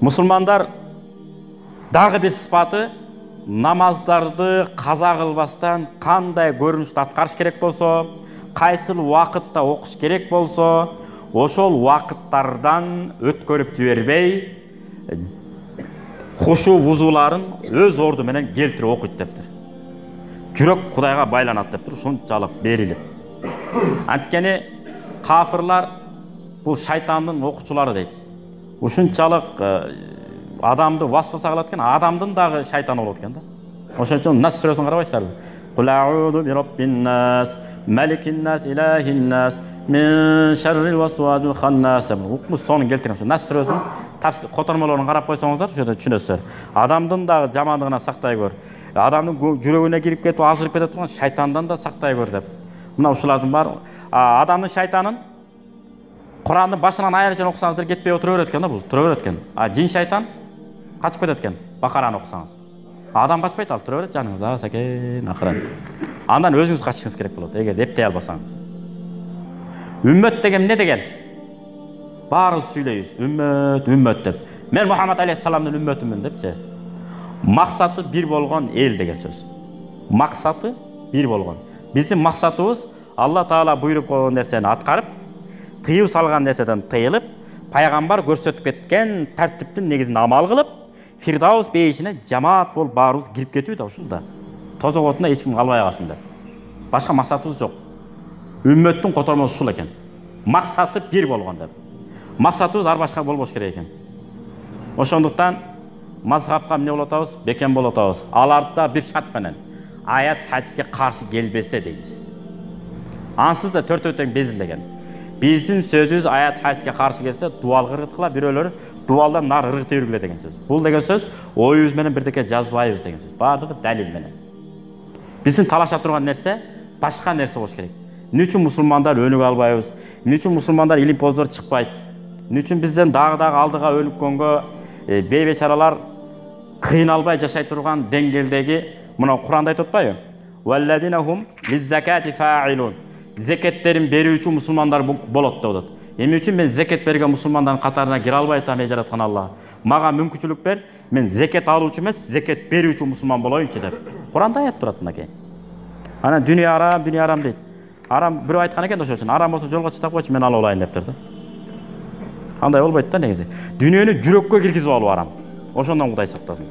Мұсылмандар дағы бір сыпаты намаздарды қаза қылбастан қандай көрінішті атқарыш керек болса, қайсыл уақытта оқыш керек болса, ошол уақыттардан өткөрүп жибербей, хушу вузуларын өз орду менен келтирип окуйт дептир. Жүрөк Кудайга байланат дептир, ушунчалык берилип. Анткени кафырлар бул шайтандын окуучулары дейт. Ушунчалык адамды васваса кылат экен, адамдын дагы шайтаны болот экен да. Ошон үчүн Нас сүрөсүн карабайсыздарбы? Кул а'уду би раббин нас, маликин нас, илахин нас, мин шаррил васвасил ханнас. Укмуш сонун келтирем. Нас сүрөсүнүн котормолорун карап койсоңуздар, ошондо түшүнөсүздөр. Адамдын дагы жамандыгынан сактай көр. Адамдын жүрөгүнө кирип кетип азырып кете турган шайтандан да сактай көр деп. Мына ушулардын бар адамдын шайтанын Курандын башынан аягына чейин окусаңыздар кетпей отура берет экен да, бул тура берет экен. Жин шайтан качып кетет экен. Бакараны окусаңыз. Адам качпайт, ал тура берет жаныңызда, сакен акырын. Андан өзүңүз качышыңыз керек болот, эгер эптей албасаңыз. Үммөт деген эмне деген? Баарыбыз сүйлөйбүз. Үммөт деп. Мен Мухаммад алейхиссаламдын үммөтүмүн депчи. Максаты бир болгон эл деген сөз. Максаты бир болгон. Биздин максатыбыз Алла Таала буйруп койгон нерсени аткарып, тыюу салган нерседен тыйылып, пайгамбар көрсөтүп кеткен тартиптин негизинде амал кылып, Фирдаус бейишине жамаат болуп баарыбыз кирип кетүү да ушул да. Тозок отуна эч ким калбай калсын деп. Башка максатыбыз жок. Үммөттүн котормосу ушул экен. Максаты бир болгон деп. Максатыбыз ар башка болбош керек экен. Ошондуктан мазхабка эмне болуп атабыз? Бекем болуп атабыз. Аларда бир шарт менен аят хадиске каршы келбесе дейбиз. Ансыз да төртөө тең безилдеген. Биздин сөзүбүз аят хадиске каршы келсе, дуал кыргыткыла, бирөөлөр дуалдан нар ыргыта бергиле деген сөз. Бул деген сөз оюбуз менен бирдеке жазбайбыз деген сөз. Баардыгы далил менен. Биздин талаша турган нерсе башка нерсе болуш керек. Эмне үчүн мусулмандар өнүгө албайбыз? Эмне үчүн мусулмандар илим поздор чыкпайт? Эмне үчүн бизден дагы алдыга өнүккөнгө бейбечаралар кыйналбай жашай турган деңгээлдеги мына Куранда айтып атпайбы? Валладинахум лиззакати фаилун. Зекеттерин берүүчү мусулмандар болот деп атат. Эмне үчүн мен зекет берген мусулмандардын катарына кире албай атам, эй жараткан Алла? Мага мүмкүнчүлүк бер, мен зекет алуучу эмес, зекет берүүчү мусулман болоюнчу деп. Куранда аят турат мынакей. Анан дүнүйө арам дейт. Арам бирөө айткан экен ошол үчүн. Арам болсо жолго чыдап койчу, мен алып алайын дептир да. Андай болбойт да негизи. Дүнүйөнү жүрөккө киргизип алуу арам. Ошондон Кудай сактасын.